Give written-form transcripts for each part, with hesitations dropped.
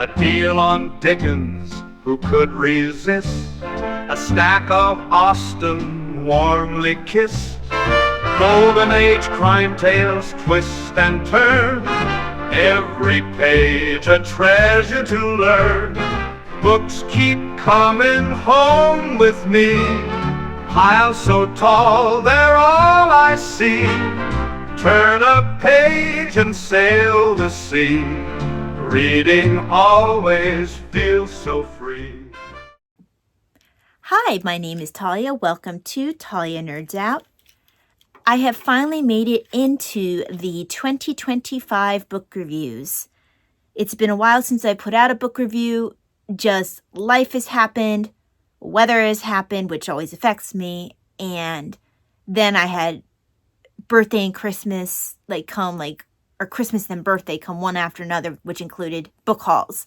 A deal on Dickens, who could resist? A stack of Austen, warmly kissed. Golden Age crime tales twist and turn, every page a treasure to learn. Books keep coming home with me, piles so tall they're all I see. Turn a page and sail the sea, reading always feels so free. Hi, my name is Talia. Welcome to Talia Nerds Out. I have finally made it into the 2025 book reviews. It's been a while since I put out a book review. Just life has happened, weather has happened, which always affects me, and then I had birthday and Christmas or Christmas and birthday come one after another, which included book hauls.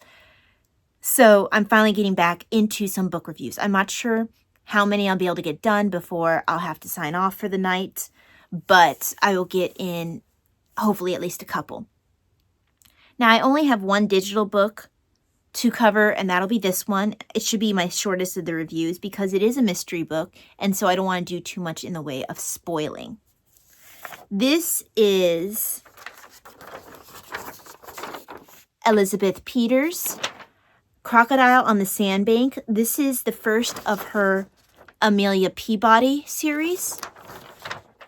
So I'm finally getting back into some book reviews. I'm not sure how many I'll be able to get done before I'll have to sign off for the night, but I will get in hopefully at least a couple. Now, I only have one digital book to cover, and that'll be this one. It should be my shortest of the reviews because it is a mystery book, and so I don't want to do too much in the way of spoiling. This is Elizabeth Peters' Crocodile on the Sandbank. This is the first of her Amelia Peabody series.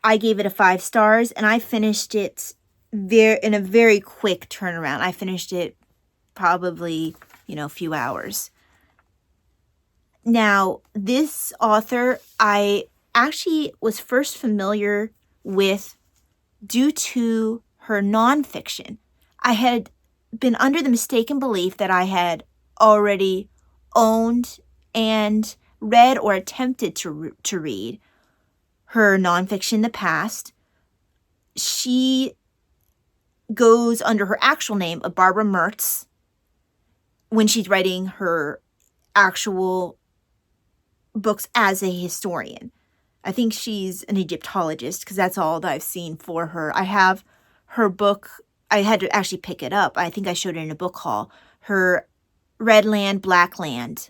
I gave it a 5 stars, and I finished it in a very quick turnaround. I finished it probably, a few hours. Now, this author, I actually was first familiar with due to her nonfiction. I had been under the mistaken belief that I had already owned and read or attempted to read her nonfiction in the past. She goes under her actual name of Barbara Mertz when she's writing her actual books as a historian. I think she's an Egyptologist because that's all that I've seen for her. I have her book. I had to actually pick it up. I think I showed it in a book haul. Her Red Land, Black Land,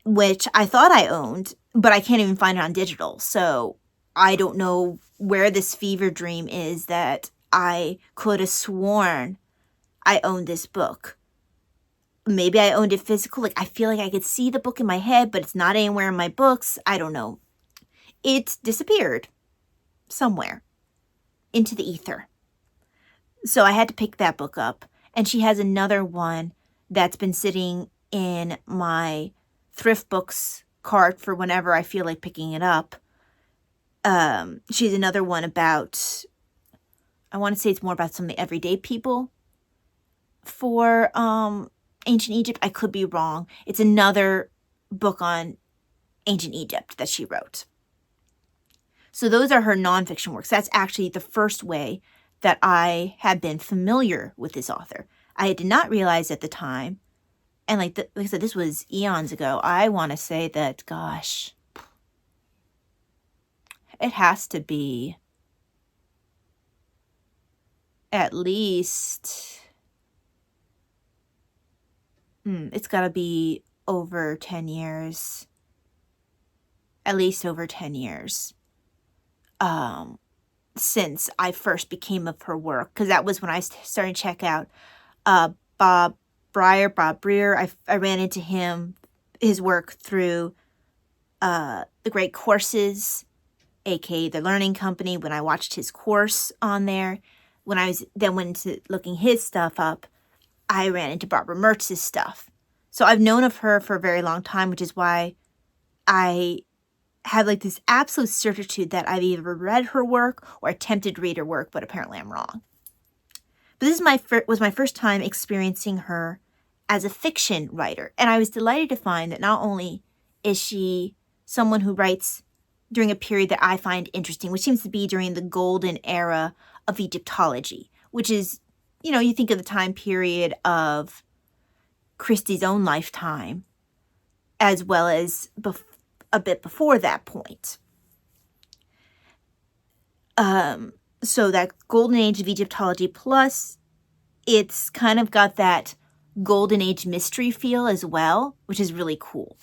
which I thought I owned, but I can't even find it on digital. So I don't know where this fever dream is that I could have sworn I owned this book. Maybe I owned it physical. I feel like I could see the book in my head, but it's not anywhere in my books. I don't know. It disappeared somewhere into the ether. So I had to pick that book up. And she has another one that's been sitting in my thrift books cart for whenever I feel like picking it up. She has another one about, I want to say it's more about some of the everyday people for ancient Egypt. I could be wrong. It's another book on ancient Egypt that she wrote. So those are her nonfiction works. That's actually the first way that I had been familiar with this author. I did not realize at the time, and like I said, this was eons ago. I want to say that, gosh, it has to be at least, it's got to be over 10 years. At least over 10 years. Since I first became of her work, because that was when I started to check out Bob Brier. I ran into his work through The Great Courses, aka The Learning Company, when I watched his course on there. When I went into looking his stuff up, I ran into Barbara Mertz's stuff. So I've known of her for a very long time, which is why I have this absolute certitude that I've either read her work or attempted to read her work, but apparently I'm wrong. But this was my first time experiencing her as a fiction writer, and I was delighted to find that not only is she someone who writes during a period that I find interesting, which seems to be during the golden era of Egyptology, which is, you think of the time period of Christie's own lifetime, as well as a bit before that point. So that golden age of Egyptology, plus it's kind of got that Golden Age mystery feel as well, which is really cool.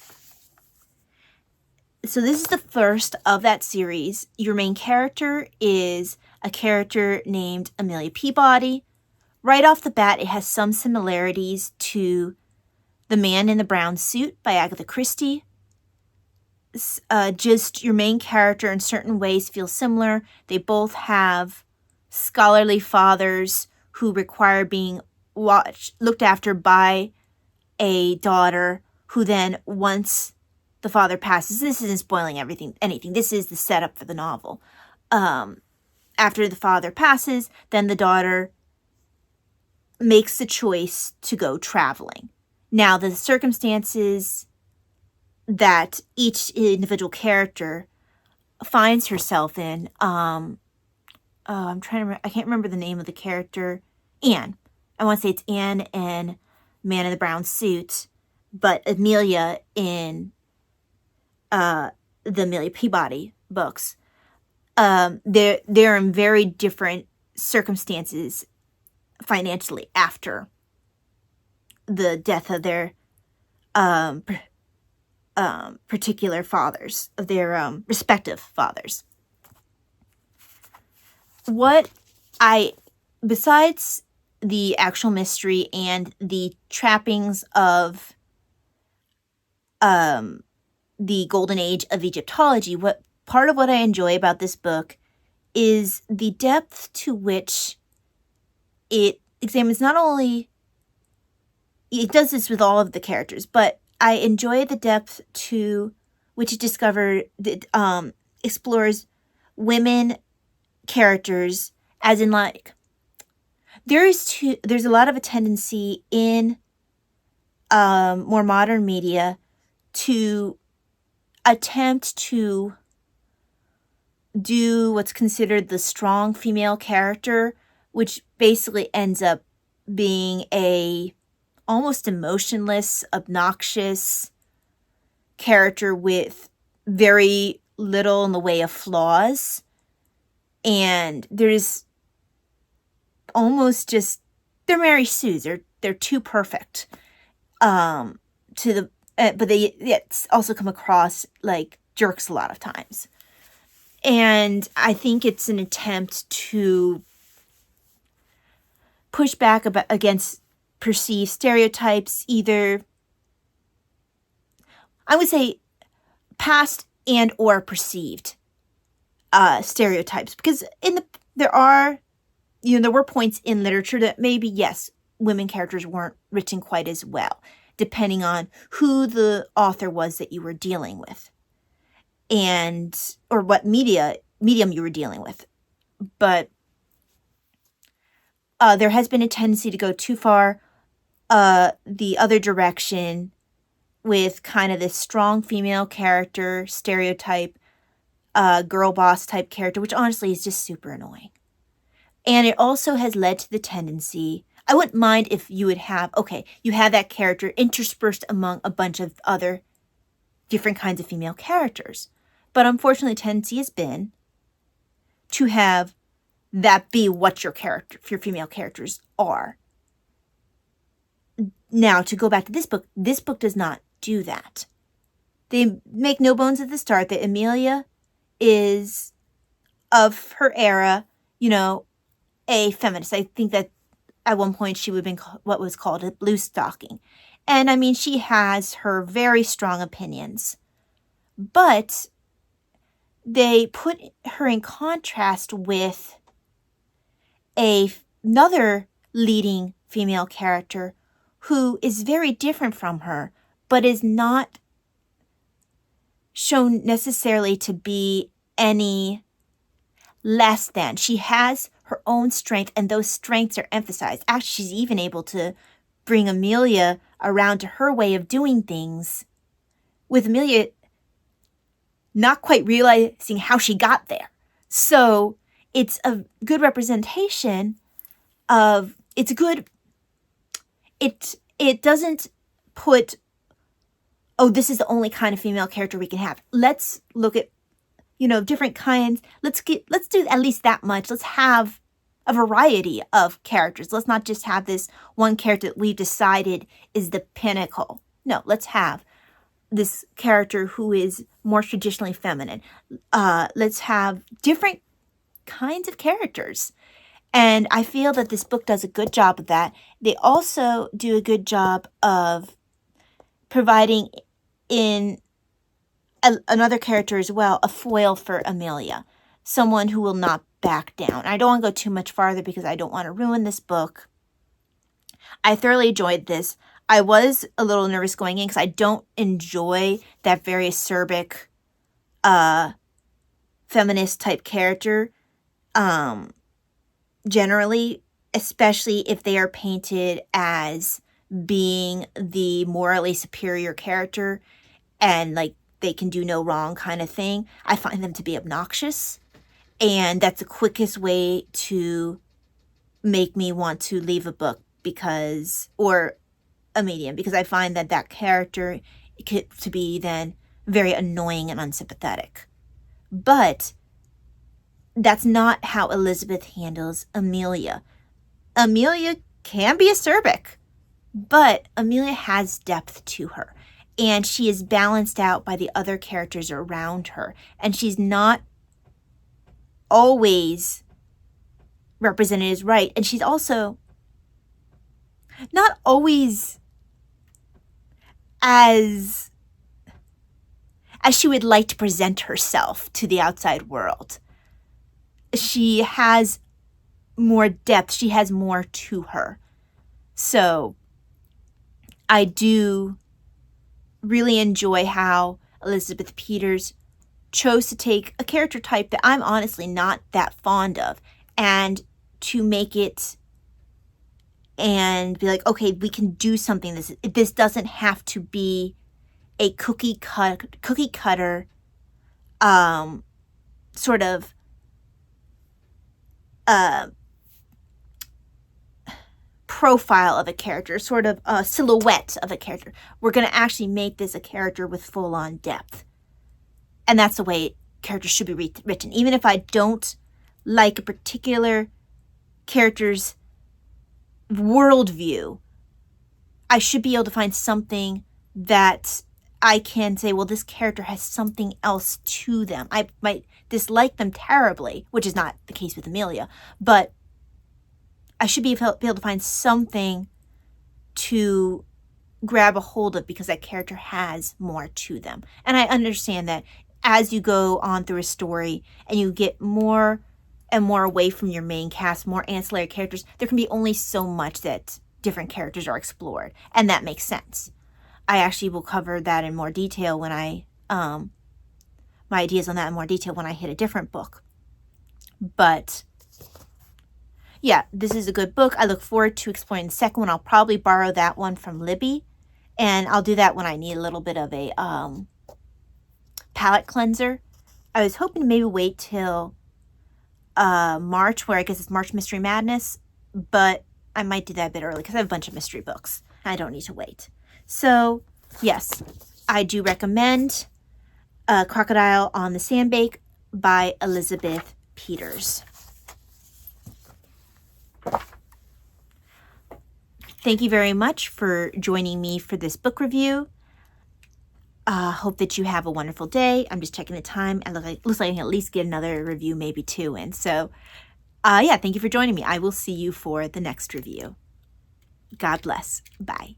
So this is the first of that series. Your main character is a character named Amelia Peabody. Right off the bat, it has some similarities to The Man in the Brown Suit by Agatha Christie. Just your main character in certain ways feels similar. They both have scholarly fathers who require being looked after by a daughter who then, once the father passes, this isn't spoiling anything. This is the setup for the novel. After the father passes, then the daughter makes the choice to go traveling. Now, the circumstances that each individual character finds herself in, I'm trying to remember, I can't remember the name of the character. Anne. I want to say it's Anne in Man in the Brown Suit, but Amelia in the Amelia Peabody books. They're in very different circumstances financially after the death of their particular fathers, of their respective fathers. Besides the actual mystery and the trappings of the golden age of Egyptology, part of what I enjoy about this book is the depth to which it examines not only, it does this with all of the characters, but I enjoy the depth to which it explores women characters, as in, like, there's a lot of a tendency in more modern media to attempt to do what's considered the strong female character, which basically ends up being a almost emotionless, obnoxious character with very little in the way of flaws. And there's almost just, they're Mary Sue's. They're too perfect. But they also come across like jerks a lot of times. And I think it's an attempt to push back against perceived stereotypes, either, I would say, past and or perceived stereotypes. Because there were points in literature that maybe, yes, women characters weren't written quite as well, depending on who the author was that you were dealing with, or what medium you were dealing with. But there has been a tendency to go too far the other direction with kind of this strong female character stereotype, girl boss type character, which honestly is just super annoying. And it also has led to the tendency, I wouldn't mind if you would have, you have that character interspersed among a bunch of other different kinds of female characters. But unfortunately, the tendency has been to have that be what your female characters are. Now, to go back to this book does not do that. They make no bones at the start that Amelia is, of her era, a feminist. I think that at one point she would have been what was called a blue stocking. And I mean, she has her very strong opinions. But they put her in contrast with another leading female character who is very different from her, but is not shown necessarily to be any less than. She has her own strength, and those strengths are emphasized. Actually, she's even able to bring Amelia around to her way of doing things, with Amelia not quite realizing how she got there. So it's a good representation of, it doesn't put, this is the only kind of female character we can have. Let's look at, different kinds. Let's do at least that much. Let's have a variety of characters. Let's not just have this one character that we've decided is the pinnacle. No, let's have this character who is more traditionally feminine. Let's have different kinds of characters. And I feel that this book does a good job of that. They also do a good job of providing in another character as well, a foil for Amelia, someone who will not back down. I don't want to go too much farther because I don't want to ruin this book. I thoroughly enjoyed this. I was a little nervous going in because I don't enjoy that very acerbic, feminist type character, generally, especially if they are painted as being the morally superior character and like they can do no wrong kind of thing. I find them to be obnoxious, and that's the quickest way to make me want to leave a book or a medium, because I find that character to be then very annoying and unsympathetic. But that's not how Elizabeth handles Amelia. Amelia can be acerbic, but Amelia has depth to her, and she is balanced out by the other characters around her, and she's not always represented as right, and she's also not always as she would like to present herself to the outside world. She has more depth. She has more to her. So I do really enjoy how Elizabeth Peters chose to take a character type that I'm honestly not that fond of and to make it and be like, okay, we can do something. This doesn't have to be a cookie cutter sort of profile of a character, sort of a silhouette of a character. We're going to actually make this a character with full-on depth. And that's the way characters should be written. Even if I don't like a particular character's worldview, I should be able to find something that I can say, well, this character has something else to them. I might dislike them terribly, which is not the case with Amelia, but I should be able to find something to grab a hold of because that character has more to them. And I understand that as you go on through a story and you get more and more away from your main cast, more ancillary characters, there can be only so much that different characters are explored, and that makes sense. I actually will cover that in more detail when my ideas on that in more detail when I hit a different book. But yeah, this is a good book. I look forward to exploring the second one. I'll probably borrow that one from Libby, and I'll do that when I need a little bit of a palette cleanser. I was hoping to maybe wait till March, where I guess it's March Mystery Madness, but I might do that a bit early because I have a bunch of mystery books. I don't need to wait. So, yes, I do recommend Crocodile on the Sandbank by Elizabeth Peters. Thank you very much for joining me for this book review. Hope that you have a wonderful day. I'm just checking the time. It looks like I can at least get another review, maybe two in. So, yeah, thank you for joining me. I will see you for the next review. God bless. Bye.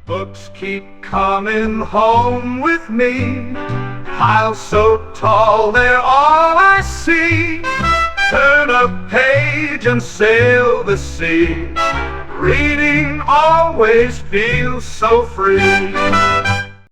Books keep coming home with me, piles so tall they're all I see. Turn a page and sail the sea. Reading always feels so free.